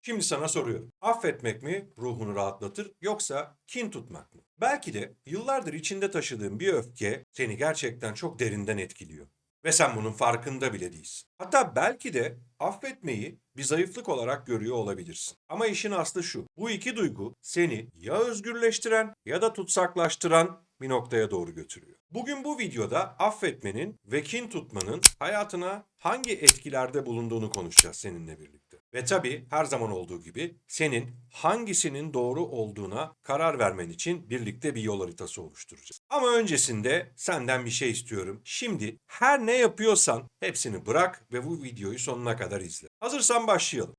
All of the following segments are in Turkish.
Şimdi sana soruyorum. Affetmek mi ruhunu rahatlatır yoksa kin tutmak mı? Belki de yıllardır içinde taşıdığın bir öfke seni gerçekten çok derinden etkiliyor. Ve sen bunun farkında bile değilsin. Hatta belki de affetmeyi bir zayıflık olarak görüyor olabilirsin. Ama işin aslı şu. Bu iki duygu seni ya özgürleştiren ya da tutsaklaştıran bir noktaya doğru götürüyor. Bugün bu videoda affetmenin ve kin tutmanın hayatına hangi etkilerde bulunduğunu konuşacağız seninle birlikte. Ve tabii her zaman olduğu gibi senin hangisinin doğru olduğuna karar vermen için birlikte bir yol haritası oluşturacağız. Ama öncesinde senden bir şey istiyorum. Şimdi her ne yapıyorsan hepsini bırak ve bu videoyu sonuna kadar izle. Hazırsan başlayalım.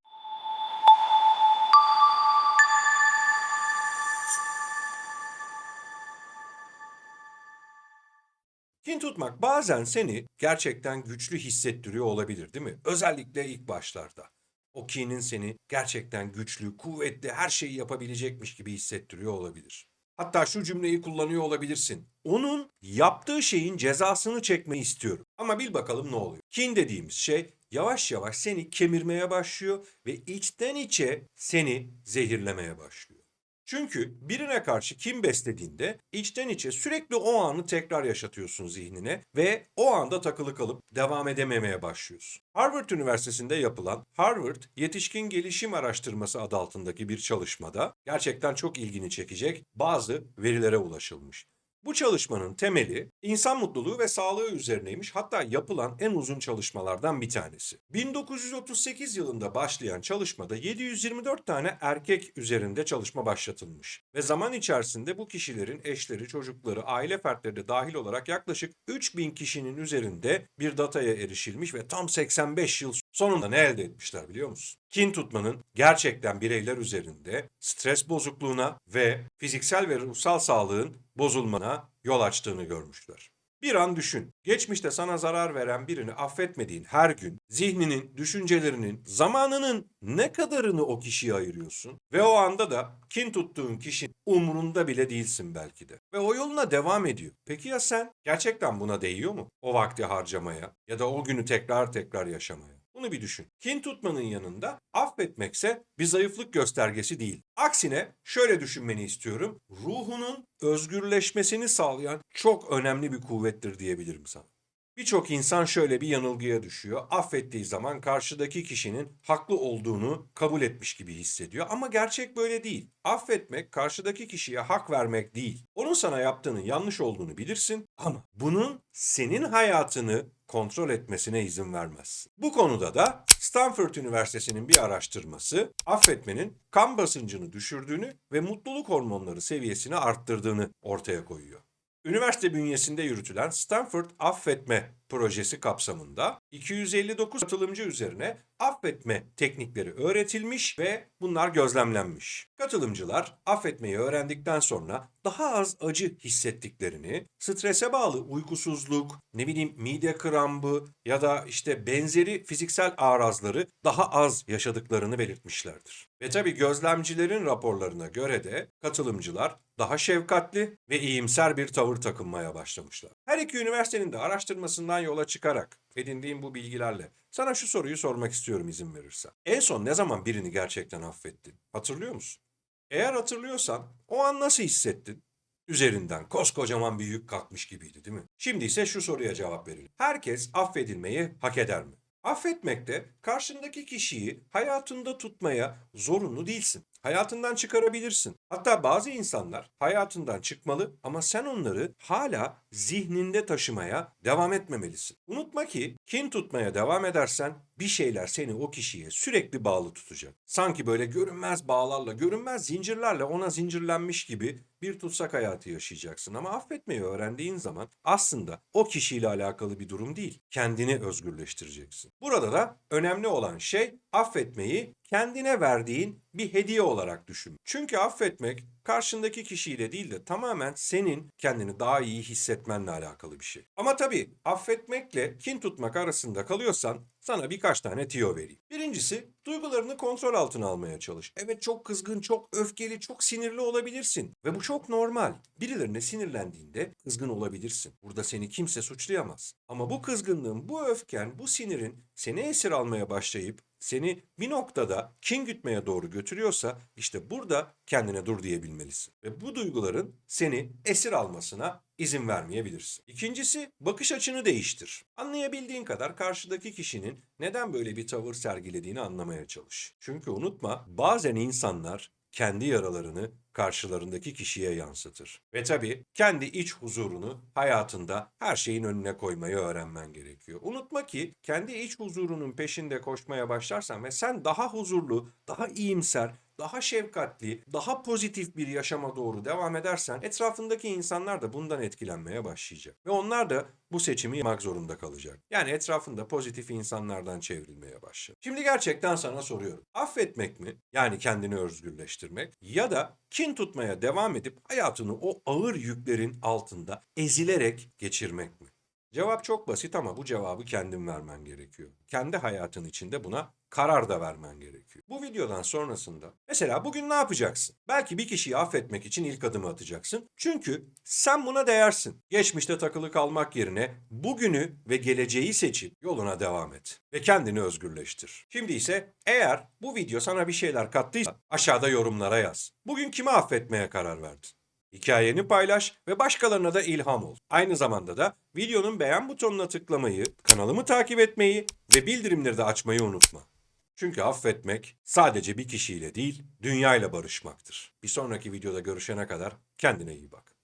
Kin tutmak bazen seni gerçekten güçlü hissettiriyor olabilir, değil mi? Özellikle ilk başlarda. O kinin seni gerçekten güçlü, kuvvetli, her şeyi yapabilecekmiş gibi hissettiriyor olabilir. Hatta şu cümleyi kullanıyor olabilirsin. Onun yaptığı şeyin cezasını çekmeyi istiyorum. Ama bil bakalım ne oluyor? Kin dediğimiz şey yavaş yavaş seni kemirmeye başlıyor ve içten içe seni zehirlemeye başlıyor. Çünkü birine karşı kin beslediğinde içten içe sürekli o anı tekrar yaşatıyorsun zihnine ve o anda takılı kalıp devam edememeye başlıyorsun. Harvard Üniversitesi'nde yapılan Harvard Yetişkin Gelişim Araştırması adı altındaki bir çalışmada gerçekten çok ilgini çekecek bazı verilere ulaşılmış. Bu çalışmanın temeli insan mutluluğu ve sağlığı üzerineymiş, hatta yapılan en uzun çalışmalardan bir tanesi. 1938 yılında başlayan çalışmada 724 tane erkek üzerinde çalışma başlatılmış. Ve zaman içerisinde bu kişilerin eşleri, çocukları, aile fertleri de dahil olarak yaklaşık 3000 kişinin üzerinde bir dataya erişilmiş ve tam 85 yıl sonunda ne elde etmişler biliyor musun? Kin tutmanın gerçekten bireyler üzerinde stres bozukluğuna ve fiziksel ve ruhsal sağlığın bozulmana yol açtığını görmüşler. Bir an düşün. Geçmişte sana zarar veren birini affetmediğin her gün zihninin, düşüncelerinin, zamanının ne kadarını o kişiye ayırıyorsun? Ve o anda da kin tuttuğun kişinin umrunda bile değilsin belki de. Ve o yoluna devam ediyor. Peki ya sen? Gerçekten buna değiyor mu? O vakti harcamaya ya da o günü tekrar tekrar yaşamaya. Bunu bir düşün. Kin tutmanın yanında affetmekse bir zayıflık göstergesi değil. Aksine şöyle düşünmeni istiyorum. Ruhunun özgürleşmesini sağlayan çok önemli bir kuvvettir diyebilirim sana. Birçok insan şöyle bir yanılgıya düşüyor. Affettiği zaman karşıdaki kişinin haklı olduğunu kabul etmiş gibi hissediyor. Ama gerçek böyle değil. Affetmek karşıdaki kişiye hak vermek değil. Onun sana yaptığının yanlış olduğunu bilirsin ama bunun senin hayatını kontrol etmesine izin vermezsin. Bu konuda da Stanford Üniversitesi'nin bir araştırması affetmenin kan basıncını düşürdüğünü ve mutluluk hormonları seviyesini arttırdığını ortaya koyuyor. Üniversite bünyesinde yürütülen Stanford Affetme projesi kapsamında 259 katılımcı üzerine affetme teknikleri öğretilmiş ve bunlar gözlemlenmiş. Katılımcılar affetmeyi öğrendikten sonra daha az acı hissettiklerini, strese bağlı uykusuzluk, mide krampı ya da benzeri fiziksel arazları daha az yaşadıklarını belirtmişlerdir. Ve tabii gözlemcilerin raporlarına göre de katılımcılar daha şefkatli ve iyimser bir tavır takınmaya başlamışlar. Her iki üniversitenin de araştırmasından yola çıkarak edindiğim bu bilgilerle sana şu soruyu sormak istiyorum izin verirsen. En son ne zaman birini gerçekten affettin? Hatırlıyor musun? Eğer hatırlıyorsan o an nasıl hissettin? Üzerinden koskocaman bir yük kalkmış gibiydi, değil mi? Şimdi ise şu soruya cevap verelim. Herkes affedilmeyi hak eder mi? Affetmekte karşındaki kişiyi hayatında tutmaya zorunlu değilsin. Hayatından çıkarabilirsin. Hatta bazı insanlar hayatından çıkmalı ama sen onları hala zihninde taşımaya devam etmemelisin. Unutma ki kin tutmaya devam edersen bir şeyler seni o kişiye sürekli bağlı tutacak. Sanki böyle görünmez bağlarla, görünmez zincirlerle ona zincirlenmiş gibi bir tutsak hayatı yaşayacaksın. Ama affetmeyi öğrendiğin zaman aslında o kişiyle alakalı bir durum değil. Kendini özgürleştireceksin. Burada da önemli olan şey affetmeyi kendine verdiğin bir hediye olarak düşün. Çünkü affetmek karşındaki kişiyle değil de tamamen senin kendini daha iyi hissetmenle alakalı bir şey. Ama tabii affetmekle kin tutmak arasında kalıyorsan sana birkaç tane tüyo vereyim. Birincisi, duygularını kontrol altına almaya çalış. Evet, çok kızgın, çok öfkeli, çok sinirli olabilirsin. Ve bu çok normal. Birilerine sinirlendiğinde kızgın olabilirsin. Burada seni kimse suçlayamaz. Ama bu kızgınlığın, bu öfken, bu sinirin seni esir almaya başlayıp seni bir noktada kin gütmeye doğru götürüyorsa işte burada kendine dur diyebilmelisin. Ve bu duyguların seni esir almasına izin vermeyebilirsin. İkincisi, bakış açını değiştir. Anlayabildiğin kadar karşıdaki kişinin neden böyle bir tavır sergilediğini anlamaya çalış. Çünkü unutma, bazen insanlar kendi yaralarını karşılarındaki kişiye yansıtır. Ve tabii kendi iç huzurunu hayatında her şeyin önüne koymayı öğrenmen gerekiyor. Unutma ki kendi iç huzurunun peşinde koşmaya başlarsan ve sen daha huzurlu, daha iyimser, daha şefkatli, daha pozitif bir yaşama doğru devam edersen etrafındaki insanlar da bundan etkilenmeye başlayacak. Ve onlar da bu seçimi yapmak zorunda kalacak. Yani etrafında pozitif insanlardan çevrilmeye başlar. Şimdi gerçekten sana soruyorum. Affetmek mi? Yani kendini özgürleştirmek ya da kin tutmaya devam edip hayatını o ağır yüklerin altında ezilerek geçirmek mi? Cevap çok basit ama bu cevabı kendin vermen gerekiyor. Kendi hayatın içinde buna karar da vermen gerekiyor. Bu videodan sonrasında mesela bugün ne yapacaksın? Belki bir kişiyi affetmek için ilk adımı atacaksın. Çünkü sen buna değersin. Geçmişte takılı kalmak yerine bugünü ve geleceği seçip yoluna devam et. Ve kendini özgürleştir. Şimdi ise eğer bu video sana bir şeyler kattıysa aşağıda yorumlara yaz. Bugün kimi affetmeye karar verdin? Hikayeni paylaş ve başkalarına da ilham ol. Aynı zamanda da videonun beğen butonuna tıklamayı, kanalımı takip etmeyi ve bildirimleri de açmayı unutma. Çünkü affetmek sadece bir kişiyle değil, dünyayla barışmaktır. Bir sonraki videoda görüşene kadar kendine iyi bak.